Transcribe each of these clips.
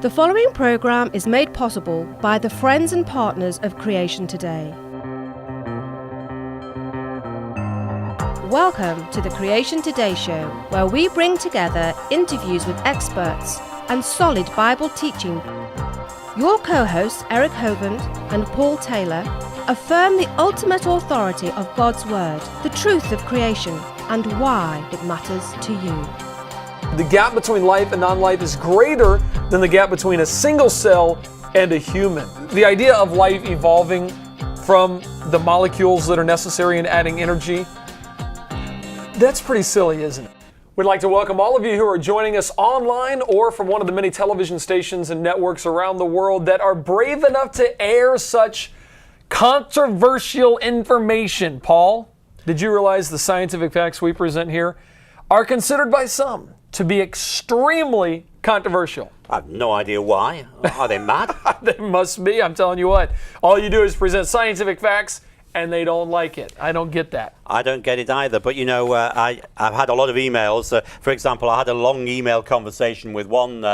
The following program is made possible by the friends and partners of Creation Today. Welcome to the Creation Today show, where we bring together interviews with experts and solid Bible teaching. Your co-hosts, Eric Hovind and Paul Taylor, affirm the ultimate authority of God's Word, the truth of creation, and why it matters to you. The gap between life and non-life is greater than the gap between a single cell and a human. The idea of life evolving from the molecules that are necessary in adding energy, that's pretty silly, isn't it? We'd like to welcome all of you who are joining us online or from one of the many television stations and networks around the world that are brave enough to air such controversial information. Paul, did you realize the scientific facts we present here are considered by some to be extremely controversial? I have no idea why. Are they mad? They must be. I'm telling you what. All you do is present scientific facts, and they don't like it. I don't get that. I don't get it either. But, you know, I've had a lot of emails. For example, I had a long email conversation with one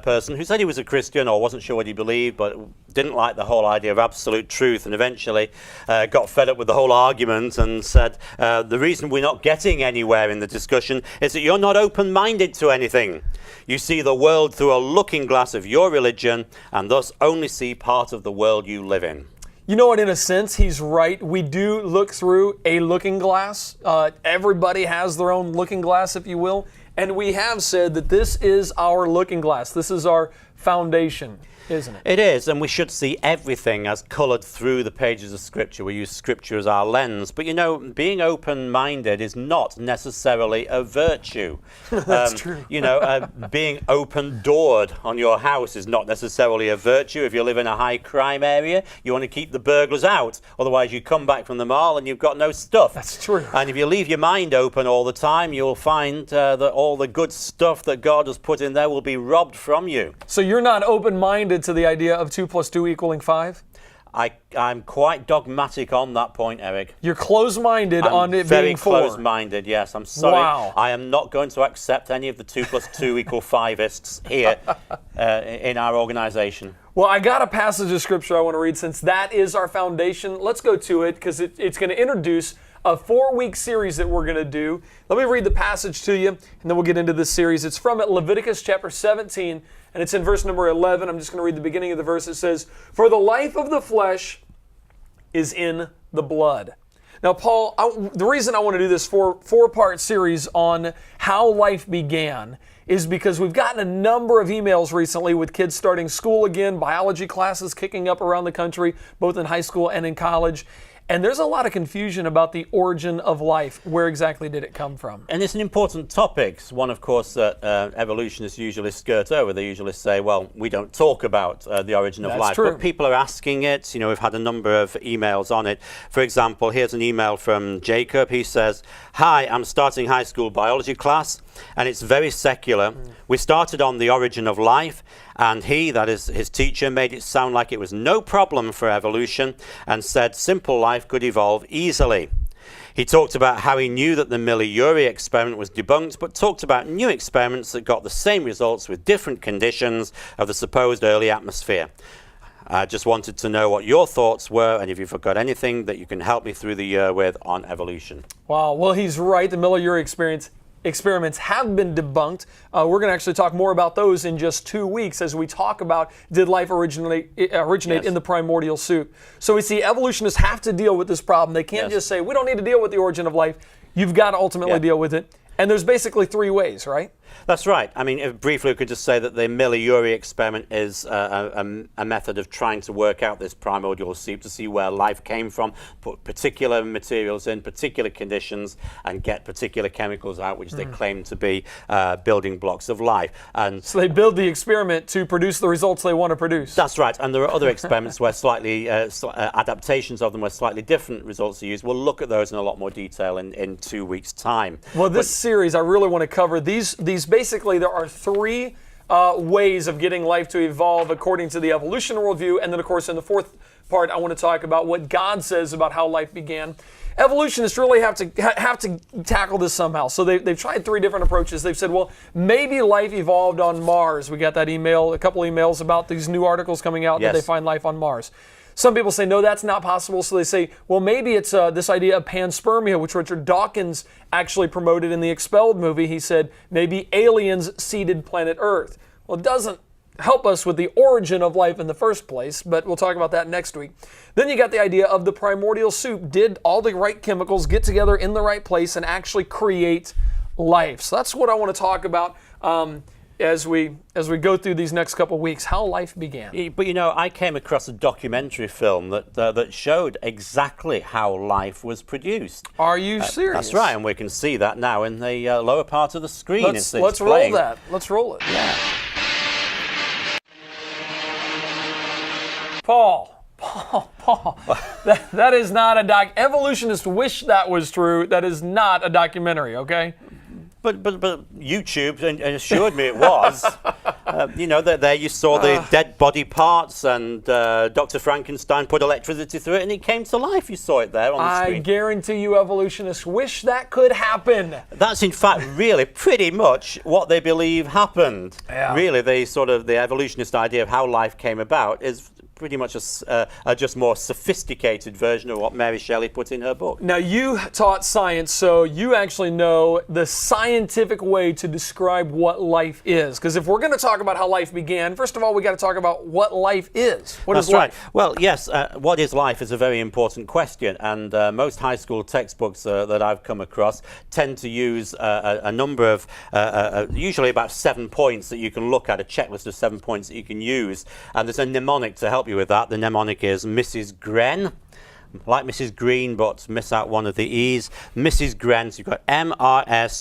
person who said he was a Christian or wasn't sure what he believed, but didn't like the whole idea of absolute truth, and eventually got fed up with the whole argument and said, the reason we're not getting anywhere in the discussion is that you're not open-minded to anything. You see the world through a looking glass of your religion and thus only see part of the world you live in. You know what, in a sense, he's right. We do look through a looking glass. Everybody has their own looking glass, if you will. And we have said that this is our looking glass. This is our foundation, isn't it? It is, and we should see everything as coloured through the pages of Scripture. We use Scripture as our lens. But, you know, being open-minded is not necessarily a virtue. That's true. You know, being open-doored on your house is not necessarily a virtue. If you live in a high-crime area, you want to keep the burglars out. Otherwise, you come back from the mall and you've got no stuff. That's true. And if you leave your mind open all the time, you'll find that all the good stuff that God has put in there will be robbed from you. So you're not open-minded to the idea of 2 + 2 = 5? I'm quite dogmatic on that point, Eric. You're closed-minded on it very being 4. closed-minded, yes. I'm sorry. Wow. I am not going to accept any of the 2 + 2 = 5ists here in our organization. Well, I got a passage of Scripture I want to read since that is our foundation. Let's go to it because it's going to introduce a 4-week series that we're going to do. Let me read the passage to you, and then we'll get into this series. It's from Leviticus chapter 17, and it's in verse number 11. I'm just going to read the beginning of the verse. It says, "For the life of the flesh is in the blood." Now, Paul, the reason I want to do this four-part series on how life began is because we've gotten a number of emails recently with kids starting school again, biology classes kicking up around the country, both in high school and in college. And there's a lot of confusion about the origin of life. Where exactly did it come from? And it's an important topic. It's one, of course, that evolutionists usually skirt over. They usually say, well, we don't talk about the origin of life. True. But people are asking it. You know, we've had a number of emails on it. For example, here's an email from Jacob. He says, "Hi, I'm starting high school biology class, and it's very secular. We started on the origin of life, and he, that is his teacher, made it sound like it was no problem for evolution and said simple life could evolve easily. He talked about how he knew that the Miller-Urey experiment was debunked, but talked about new experiments that got the same results with different conditions of the supposed early atmosphere. I just wanted to know what your thoughts were and if you've got anything that you can help me through the year with on evolution." Wow, well, he's right. The Miller-Urey experiments have been debunked. We're going to actually talk more about those in just 2 weeks as we talk about did life originate Yes. in the primordial soup. So we see evolutionists have to deal with this problem. They can't just say, we don't need to deal with the origin of life. You've got to ultimately deal with it. And there's basically 3 ways, right? That's right. I mean, briefly, we could just say that the Miller-Urey experiment is a method of trying to work out this primordial soup to see where life came from, put particular materials in particular conditions, and get particular chemicals out, which they claim to be building blocks of life. And so they build the experiment to produce the results they want to produce. That's right. And there are other experiments where slightly adaptations of them where slightly different results are used. We'll look at those in a lot more detail in 2 weeks' time. Well, this series, I really want to cover these basically, there are 3 ways of getting life to evolve according to the evolution worldview. And then, of course, in the fourth part, I want to talk about what God says about how life began. Evolutionists really have to tackle this somehow. So they've tried 3 different approaches. They've said, well, maybe life evolved on Mars. We got that email, a couple emails about these new articles coming out that they find life on Mars. Some people say, no, that's not possible. So they say, well, maybe it's this idea of panspermia, which Richard Dawkins actually promoted in the Expelled movie. He said, maybe aliens seeded planet Earth. Well, it doesn't help us with the origin of life in the first place, but we'll talk about that next week. Then you got the idea of the primordial soup. Did all the right chemicals get together in the right place and actually create life? So that's what I want to talk about as we go through these next couple of weeks, how life began. But I came across a documentary film that showed exactly how life was produced. Are you serious? That's right, and we can see that now in the lower part of the screen. Let's roll that. Let's roll it. Yeah. Paul, that is not a doc. Evolutionists wish that was true. That is not a documentary, okay? But YouTube assured me it was. There you saw the dead body parts, and Dr. Frankenstein put electricity through it, and it came to life. You saw it there on the screen. I guarantee you evolutionists wish that could happen. That's in fact really pretty much what they believe happened. Yeah. Really, the evolutionist idea of how life came about is pretty much a just more sophisticated version of what Mary Shelley put in her book. Now, you taught science, so you actually know the scientific way to describe what life is. Because if we're going to talk about how life began, first of all, we got to talk about what life is. What is life? Right. Well, yes, what is life is a very important question, and most high school textbooks that I've come across tend to use a number of, usually about 7 points that you can look at, a checklist of 7 points that you can use, and there's a mnemonic to help you with that. The mnemonic is Mrs. Gren, like Mrs. Green, but miss out one of the E's. Mrs. Gren, so you've got MRSGREN.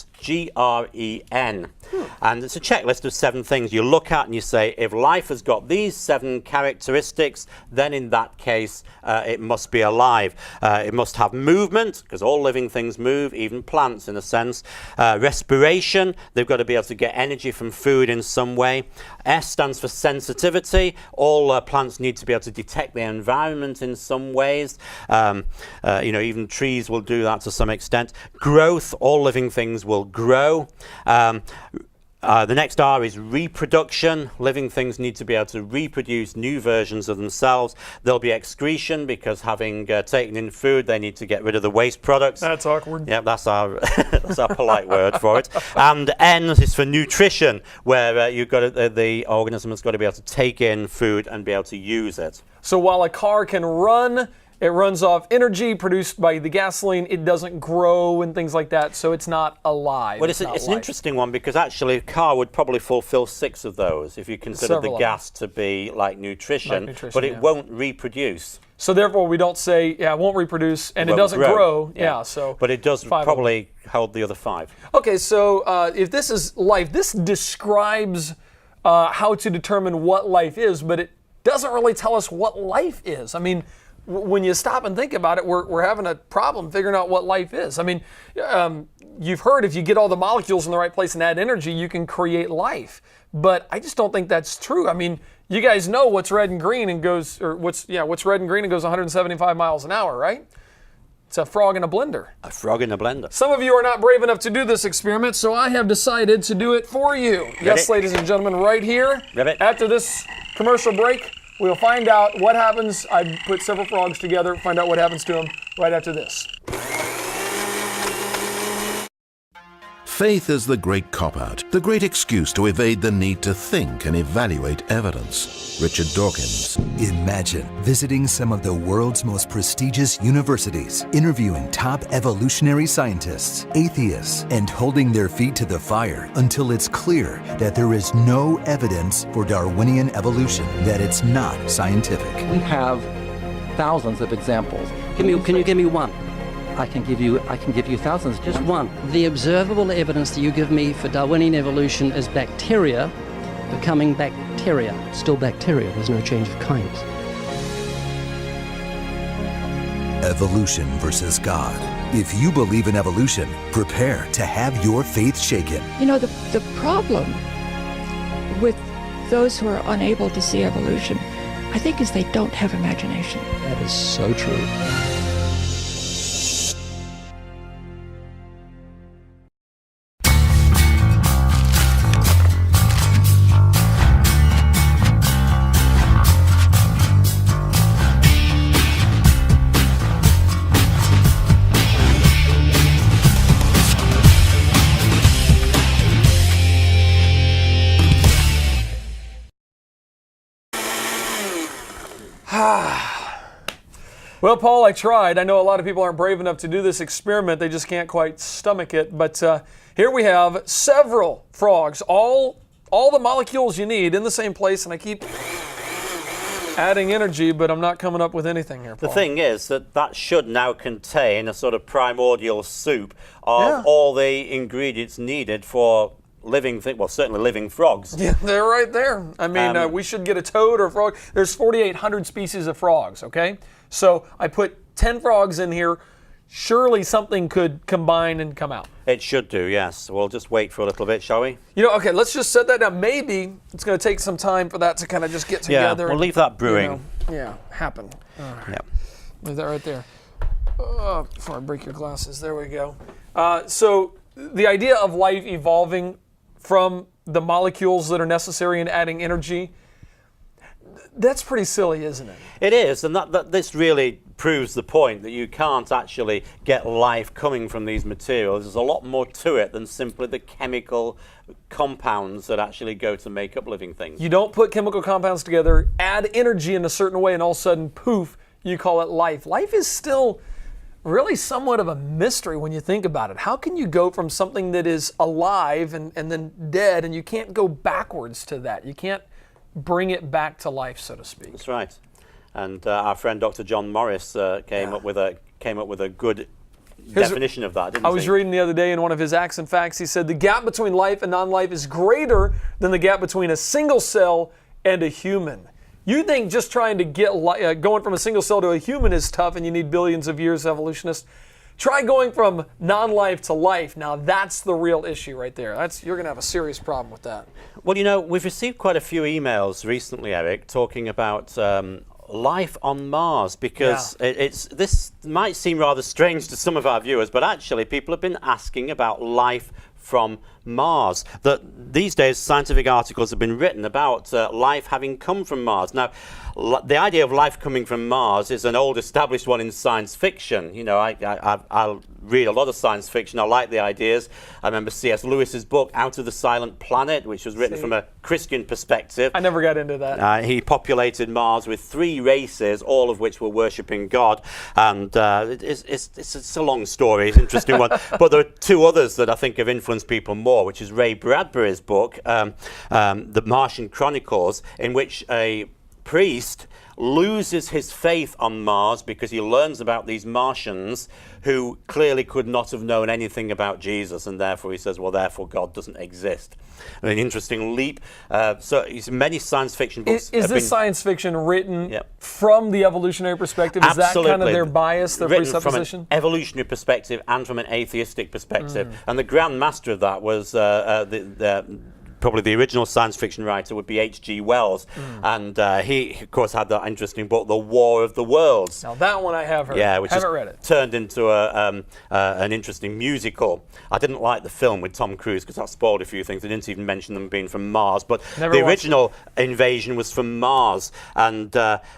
And it's a checklist of 7 things you look at and you say, if life has got these 7 characteristics, then in that case, it must be alive. It must have movement, because all living things move, even plants in a sense. Respiration, they've got to be able to get energy from food in some way. S stands for sensitivity. All plants need to be able to detect their environment in some ways. Even trees will do that to some extent. Growth, all living things will grow. The next R is reproduction. Living things need to be able to reproduce new versions of themselves. There'll be excretion, because having taken in food, they need to get rid of the waste products. That's awkward. Yeah, that's our polite word for it. And N is for nutrition, where the organism has got to be able to take in food and be able to use it. So while a car can run, it runs off energy produced by the gasoline. It doesn't grow and things like that, so it's not alive. Well, it's an interesting one, because actually a car would probably fulfill 6 of those if you consider the gas to be like nutrition, but it won't reproduce. So therefore, we don't say, it won't reproduce, and it doesn't grow. So but it does probably hold the other 5. Okay, so if this is life, this describes how to determine what life is, but it doesn't really tell us what life is. I mean, when you stop and think about it, we're having a problem figuring out what life is. I mean, you've heard if you get all the molecules in the right place and add energy, you can create life. But I just don't think that's true. I mean, you guys know what's red and green and goes, what's red and green and goes 175 miles an hour, right? It's a frog in a blender. A frog in a blender. Some of you are not brave enough to do this experiment, so I have decided to do it for you. Ready? Yes, ladies and gentlemen, right here. Ready? After this commercial break, we'll find out what happens. I put several frogs together, find out what happens to them right after this. Faith is the great cop-out, the great excuse to evade the need to think and evaluate evidence. Richard Dawkins. Imagine visiting some of the world's most prestigious universities, interviewing top evolutionary scientists, atheists, and holding their feet to the fire until it's clear that there is no evidence for Darwinian evolution, that it's not scientific. We have thousands of examples. Can you give me one? I can give you thousands. Just one. The observable evidence that you give me for Darwinian evolution is bacteria becoming bacteria. Still bacteria, there's no change of kind. Evolution versus God. If you believe in evolution, prepare to have your faith shaken. You know, the problem with those who are unable to see evolution I think, is they don't have imagination. That is so true. Well, Paul, I tried. I know a lot of people aren't brave enough to do this experiment. They just can't quite stomach it. But here we have several frogs, all the molecules you need in the same place, and I keep adding energy, but I'm not coming up with anything here, Paul. The thing is that should now contain a sort of primordial soup of all the ingredients needed for living, well, certainly living frogs. Yeah, they're right there. I mean, we should get a toad or a frog. There's 4,800 species of frogs, okay? So I put 10 frogs in here. Surely something could combine and come out. It should do, yes. We'll just wait for a little bit, shall we? You know, okay, let's just set that down. Maybe it's going to take some time for that to kind of just get together. Yeah, we'll leave that brewing. Happen. All right. Yeah. Leave that right there. Before I break your glasses, there we go. So the idea of life evolving from the molecules that are necessary and adding energy, that's pretty silly, isn't it? It is, and that this really proves the point that you can't actually get life coming from these materials. There's a lot more to it than simply the chemical compounds that actually go to make up living things. You don't put chemical compounds together, add energy in a certain way, and all of a sudden, poof, you call it life. Life is still really somewhat of a mystery when you think about it. How can you go from something that is alive and then dead, and you can't go backwards to that? You can't bring it back to life, so to speak. That's right. And our friend Dr. John Morris came up with a good definition of that, didn't he? I was reading the other day in one of his Acts and Facts, he said the gap between life and non-life is greater than the gap between a single cell and a human. You think just trying to get going from a single cell to a human is tough and you need billions of years, evolutionists. Try going from non-life to life. Now that's the real issue right there. You're going to have a serious problem with that. Well, you know, we've received quite a few emails recently, Eric, talking about life on Mars, because this might seem rather strange to some of our viewers, but actually people have been asking about life from Mars. That these days scientific articles have been written about life having come from Mars. Now, the idea of life coming from Mars is an old established one in science fiction. You know, I read a lot of science fiction. I like the ideas. I remember C.S. Lewis's book Out of the Silent Planet, which was written from a Christian perspective. I never got into that. He populated Mars with 3 races, all of which were worshipping God. And it's a long story, it's an interesting one. But there are 2 others that I think have influenced people more, which is Ray Bradbury's book, The Martian Chronicles, in which a priest loses his faith on Mars because he learns about these Martians who clearly could not have known anything about Jesus, and therefore he says, well, therefore God doesn't exist. An interesting leap. So many science fiction books. Is this science fiction written from the evolutionary perspective? Is Absolutely. that kind of their bias, their written presupposition? From an evolutionary perspective and from an atheistic perspective. And the grand master of that was probably the original science fiction writer would be H.G. Wells. And he, of course, had that interesting book, The War of the Worlds. Now, that one I have heard. Yeah, which haven't read it. Turned into an interesting musical. I didn't like the film with Tom Cruise because that spoiled a few things. They didn't even mention them being from Mars. But the original invasion was from Mars. And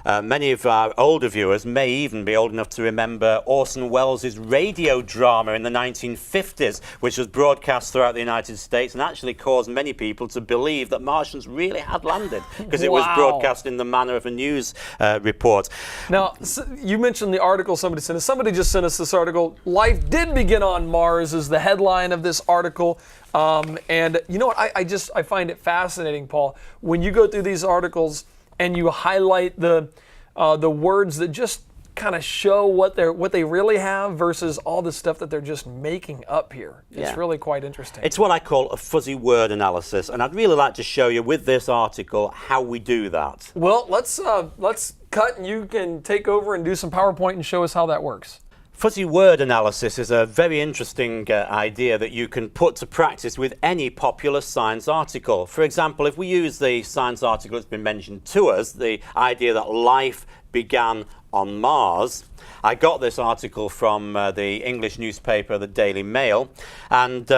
many of our older viewers may even be old enough to remember Orson Welles' radio drama in the 1950s, which was broadcast throughout the United States and actually caused many people to believe that Martians really had landed because it was broadcast in the manner of a news report. Now, you mentioned the article somebody sent us. Somebody just sent us this article. Life did begin on Mars is the headline of this article. And you know what? I find it fascinating, Paul, when you go through these articles and you highlight the words that just kind of show what they really have versus all the stuff that they're just making up here. It's really quite interesting. It's what I call a fuzzy word analysis, and I'd really like to show you with this article how we do that. Well, let's cut and you can take over and do some PowerPoint and show us how that works. Fuzzy word analysis is a very interesting idea that you can put to practice with any popular science article. For example, if we use the science article that's been mentioned to us, the idea that life began on Mars. I got this article from the English newspaper, the Daily Mail, and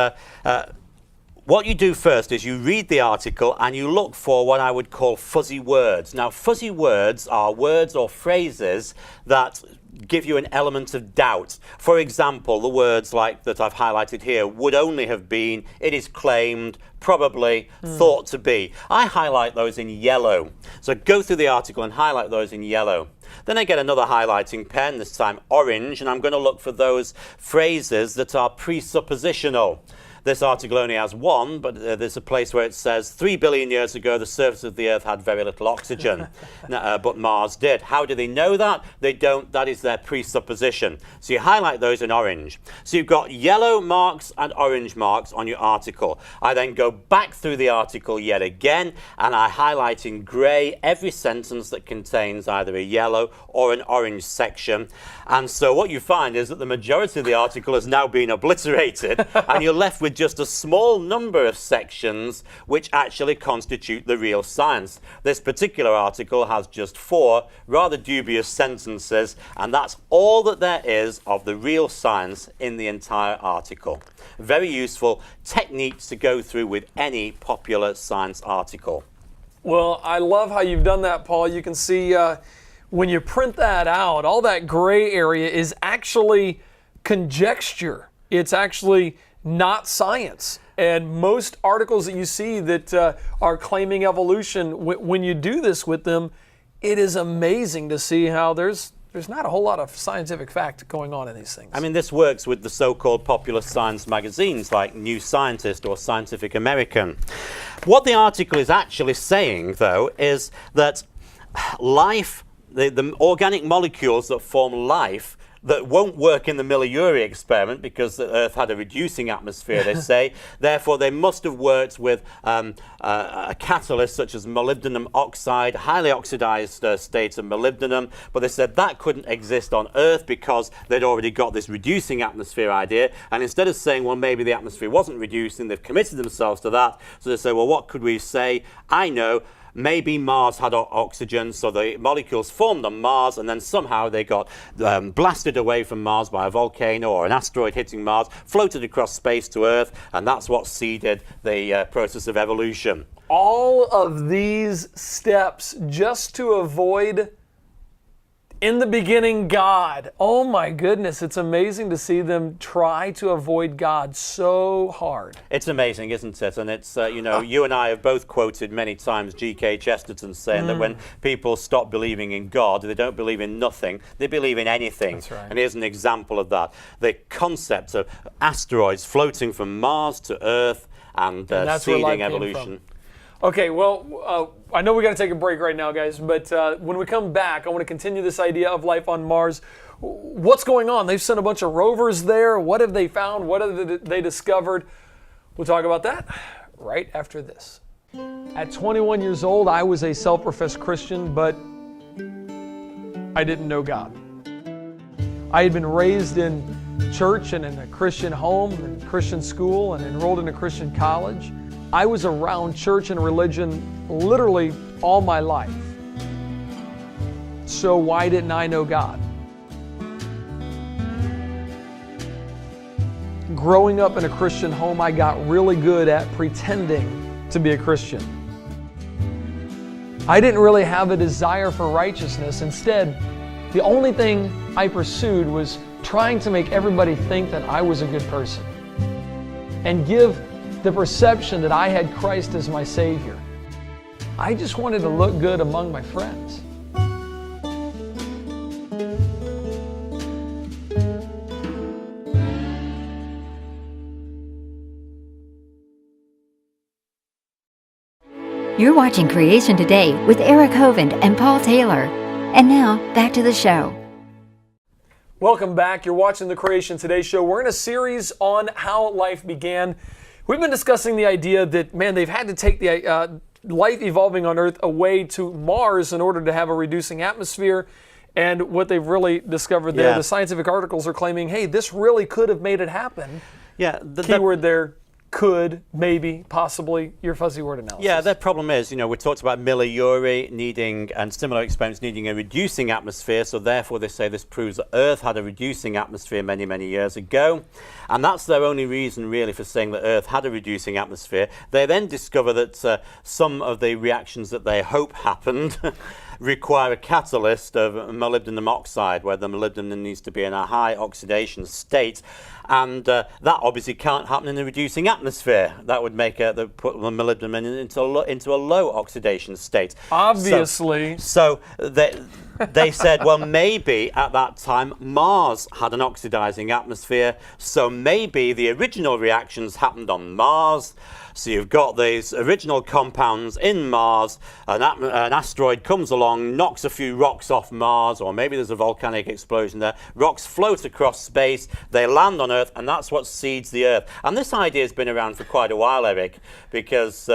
what you do first is you read the article and you look for what I would call fuzzy words. Now, fuzzy words are words or phrases that give you an element of doubt. For example, the words like that I've highlighted here would only have been, it is claimed, probably, thought to be. I highlight those in yellow. So go through the article and highlight those in yellow. Then I get another highlighting pen, this time orange, and I'm going to look for those phrases that are presuppositional. This article only has one, but there's a place where it says 3 billion years ago the surface of the Earth had very little oxygen, but Mars did. How do they know that? They don't. That is their presupposition. So you highlight those in orange. So you've got yellow marks and orange marks on your article. I then go back through the article yet again, and I highlight in grey every sentence that contains either a yellow or an orange section. And so what you find is that the majority of the article has now been obliterated, and you're left with just a small number of sections which actually constitute the real science. This particular article has just 4 rather dubious sentences, and that's all that there is of the real science in the entire article. Very useful techniques to go through with any popular science article. Well, I love how you've done that, Paul. You can see when you print that out, all that gray area is actually conjecture. It's actually not science. And most articles that you see that are claiming evolution, when you do this with them, it is amazing to see how there's not a whole lot of scientific fact going on in these things. I mean, this works with the so-called popular science magazines like New Scientist or Scientific American. What the article is actually saying, though, is that life, the organic molecules that form life, that won't work in the Miller-Urey experiment because the Earth had a reducing atmosphere, they say. Therefore, they must have worked with a catalyst such as molybdenum oxide, highly oxidized state of molybdenum. But they said that couldn't exist on Earth because they'd already got this reducing atmosphere idea. And instead of saying, well, maybe the atmosphere wasn't reducing, they've committed themselves to that. So they say, well, what could we say? I know. Maybe Mars had oxygen, so the molecules formed on Mars, and then somehow they got blasted away from Mars by a volcano or an asteroid hitting Mars, floated across space to Earth, and that's what seeded the process of evolution. All of these steps just to avoid, in the beginning, God. Oh my goodness, it's amazing to see them try to avoid God so hard. It's amazing, isn't it? And it's, you know, you and I have both quoted many times G.K. Chesterton saying that when people stop believing in God, they don't believe in nothing, they believe in anything. That's right. And here's an example of that. The concept of asteroids floating from Mars to Earth and seeding evolution. Okay, well, I know we got to take a break right now, guys, but when we come back, I want to continue this idea of life on Mars. What's going on? They've sent a bunch of rovers there. What have they found? What have they discovered? We'll talk about that right after this. At 21 years old, I was a self-professed Christian, but I didn't know God. I had been raised in church and in a Christian home and Christian school and enrolled in a Christian college. I was around church and religion literally all my life. So why didn't I know God? Growing up in a Christian home, I got really good at pretending to be a Christian. I didn't really have a desire for righteousness. Instead, the only thing I pursued was trying to make everybody think that I was a good person and give the perception that I had Christ as my Savior. I just wanted to look good among my friends. You're watching Creation Today with Eric Hovind and Paul Taylor. And now, back to the show. Welcome back. You're watching the Creation Today show. We're in a series on how life began. We've been discussing the idea that, man, they've had to take the life evolving on Earth away to Mars in order to have a reducing atmosphere. And what they've really discovered there, Yeah. the scientific articles are claiming, hey, this really could have made it happen. Yeah, Keyword there, could, maybe, possibly, your fuzzy word analysis. Yeah, their problem is, we talked about Miller-Urey needing, and similar experiments needing a reducing atmosphere, so therefore they say this proves that Earth had a reducing atmosphere many, many years ago. And that's their only reason, really, for saying that Earth had a reducing atmosphere. They then discover that some of the reactions that they hope happened require a catalyst of molybdenum oxide, where the molybdenum needs to be in a high oxidation state. And that obviously can't happen in a reducing atmosphere. That would make put the molybdenum into a low oxidation state. Obviously. So they said, well, maybe at that time Mars had an oxidizing atmosphere, so maybe the original reactions happened on Mars. So you've got these original compounds in Mars, an asteroid comes along, knocks a few rocks off Mars, or maybe there's a volcanic explosion there. Rocks float across space, they land on Earth, and that's what seeds the Earth. And this idea has been around for quite a while, Eric, because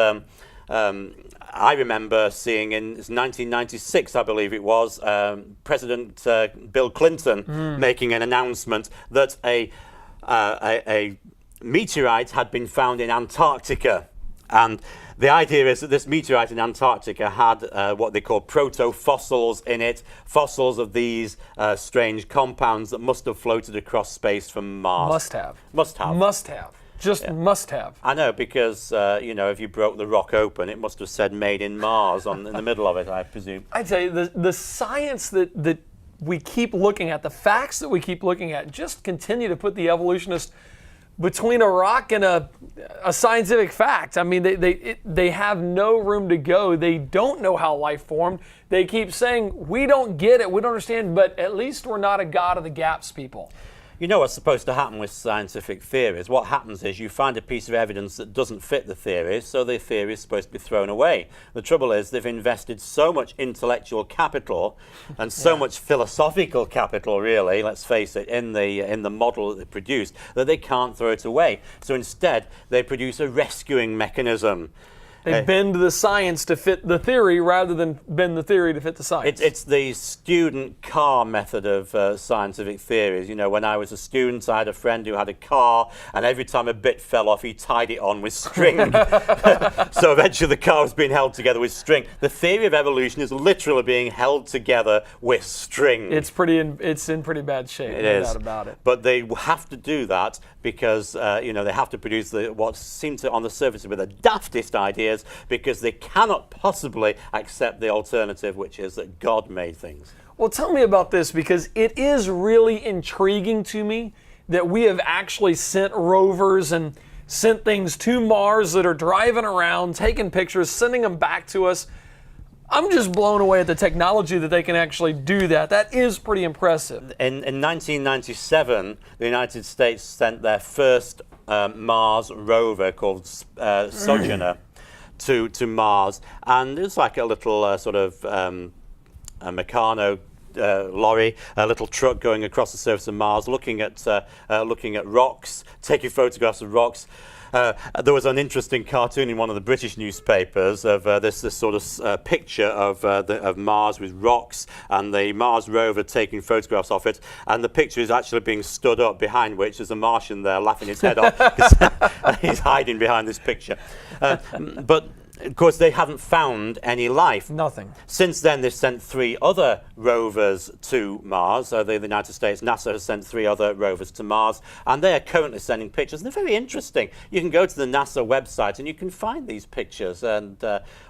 I remember seeing in 1996, I believe it was, President Bill Clinton making an announcement that a meteorite had been found in Antarctica. And the idea is that this meteorite in Antarctica had what they call proto-fossils in it, fossils of these strange compounds that must have floated across space from Mars. Must have. Must have. Must have. Just must have. I know, because, if you broke the rock open, it must have said made in Mars in the middle of it, I presume. I tell you, the science that we keep looking at, the facts that we keep looking at, just continue to put the evolutionists between a rock and a scientific fact. I mean, they have no room to go. They don't know how life formed. They keep saying, we don't get it, we don't understand, but at least we're not a God of the gaps people. You know what's supposed to happen with scientific theories? What happens is you find a piece of evidence that doesn't fit the theory, so the theory is supposed to be thrown away. The trouble is they've invested so much intellectual capital and so much philosophical capital, really, let's face it, in the model that they produced, that they can't throw it away. So instead, they produce a rescuing mechanism. They bend the science to fit the theory rather than bend the theory to fit the science. It's the student car method of scientific theories. When I was a student, I had a friend who had a car, and every time a bit fell off, he tied it on with string. So eventually the car was being held together with string. The theory of evolution is literally being held together with string. It's in pretty bad shape, no doubt about it. But they have to do that because they have to produce what seem to, on the surface, be the daftest ideas, because they cannot possibly accept the alternative, which is that God made things. Well, tell me about this, because it is really intriguing to me that we have actually sent rovers and sent things to Mars that are driving around, taking pictures, sending them back to us. I'm just blown away at the technology that they can actually do that. That is pretty impressive. In 1997, the United States sent their first Mars rover called Sojourner to Mars, and it's like a little sort of a Meccano lorry, a little truck going across the surface of Mars, looking at rocks, taking photographs of rocks. There was an interesting cartoon in one of the British newspapers of this sort of picture of Mars with rocks and the Mars rover taking photographs of it, and the picture is actually being stood up, behind which there's a Martian there laughing his head off because he's hiding behind this picture. But of course, they haven't found any life. Nothing. Since then, they've sent 3 other rovers to Mars. The United States, NASA has sent 3 other rovers to Mars, and they are currently sending pictures. And they're very interesting. You can go to the NASA website and you can find these pictures. And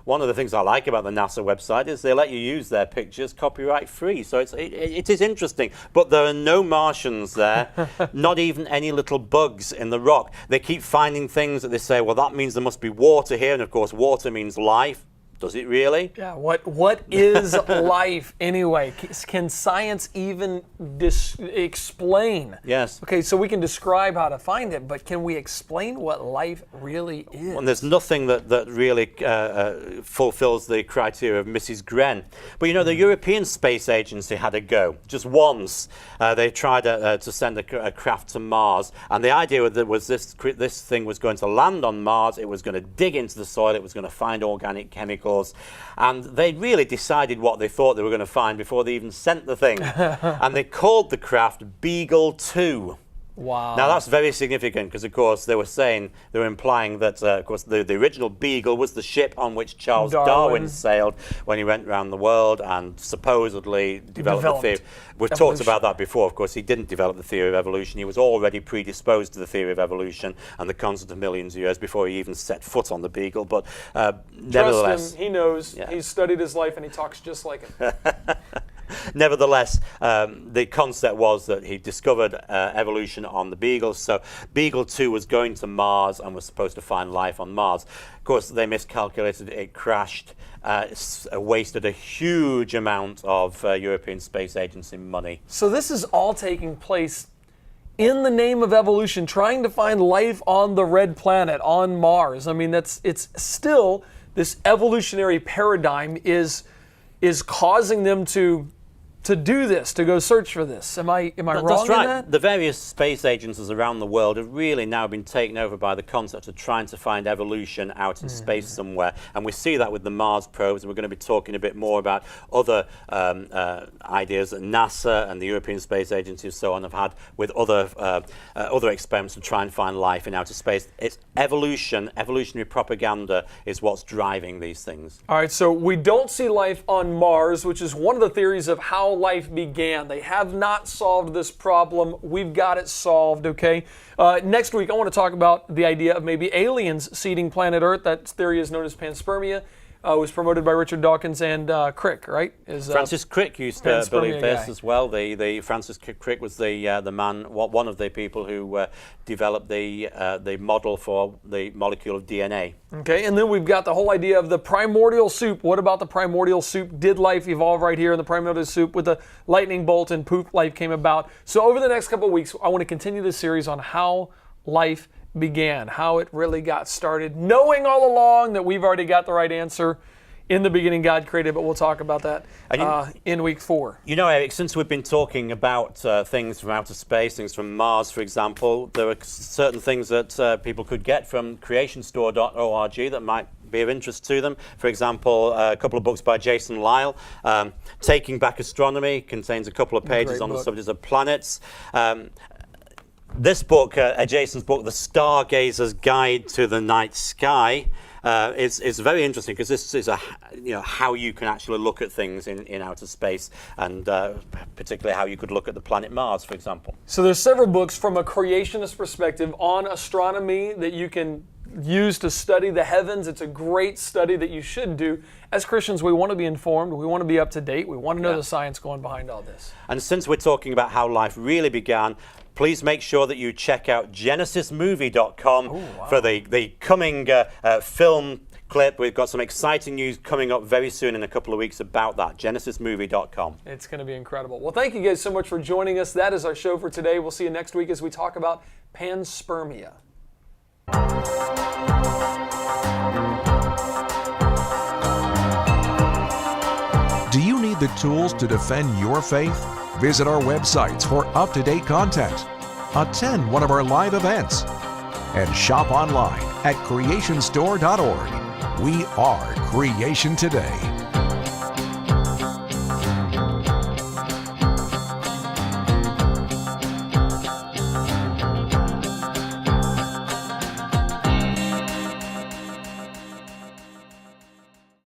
one of the things I like about the NASA website is they let you use their pictures copyright free. So it is interesting. But there are no Martians there, not even any little bugs in the rock. They keep finding things that they say, well, that means there must be water here. And of course, water means life. Does it really? Yeah, what is life anyway? Can science even explain? Yes. Okay, so we can describe how to find it, but can we explain what life really is? And there's nothing that really fulfills the criteria of Mrs. Gren. But the European Space Agency had a go, just once. They tried to send a craft to Mars, and the idea was this thing was going to land on Mars, it was going to dig into the soil, it was going to find organic chemicals, course. And they really decided what they thought they were going to find before they even sent the thing. And they called the craft Beagle 2. Wow. Now that's very significant because, of course, they were implying that, of course, the original Beagle was the ship on which Charles Darwin sailed when he went around the world and supposedly developed the theory. We've talked about that before. Of course, he didn't develop the theory of evolution. He was already predisposed to the theory of evolution and the concept of millions of years before he even set foot on the Beagle. But nevertheless, trust him. He knows. Yeah. He's studied his life and he talks just like him. Nevertheless, the concept was that he discovered evolution on the Beagle. So Beagle 2 was going to Mars and was supposed to find life on Mars. Of course, they miscalculated. It crashed, wasted a huge amount of European Space Agency money. So this is all taking place in the name of evolution, trying to find life on the red planet, on Mars. I mean, it's still, this evolutionary paradigm is causing them to do this, to go search for this. Am I wrong That's right. in that? The various space agencies around the world have really now been taken over by the concept of trying to find evolution out in space somewhere. And we see that with the Mars probes, and we're going to be talking a bit more about other ideas that NASA and the European Space Agency and so on have had with other experiments to try and find life in outer space. It's evolutionary propaganda is what's driving these things. All right, so we don't see life on Mars, which is one of the theories of how life began. They have not solved this problem. We've got it solved, okay? Next week, I want to talk about the idea of maybe aliens seeding planet Earth. That theory is known as panspermia. Was promoted by Richard Dawkins and Crick, right? Francis Crick used to believe this as well. The Francis Crick was the man, one of the people who developed the model for the molecule of DNA. Okay, and then we've got the whole idea of the primordial soup. What about the primordial soup? Did life evolve right here in the primordial soup with the lightning bolt and poof, life came about? So over the next couple of weeks, I want to continue this series on how life began, how it really got started, knowing all along that we've already got the right answer. In the beginning, God created, but we'll talk about that in week 4. You know, Eric, since we've been talking about things from outer space, things from Mars, for example, there are certain things that people could get from creationstore.org that might be of interest to them. For example, a couple of books by Jason Lisle. Taking Back Astronomy contains a couple of pages on the subject of planets. This book, Jason's book, The Stargazer's Guide to the Night Sky, is very interesting because this is how you can actually look at things in outer space, and particularly how you could look at the planet Mars, for example. So there's several books from a creationist perspective on astronomy that you can use to study the heavens. It's a great study that you should do. As Christians, we want to be informed. We want to be up to date. We want to know the science going behind all this. And since we're talking about how life really began, please make sure that you check out GenesisMovie.com for the coming film clip. We've got some exciting news coming up very soon in a couple of weeks about that. GenesisMovie.com. It's going to be incredible. Well, thank you guys so much for joining us. That is our show for today. We'll see you next week as we talk about panspermia. Do you need the tools to defend your faith? Visit our websites for up-to-date content. Attend one of our live events. And shop online at creationstore.org. We are Creation Today.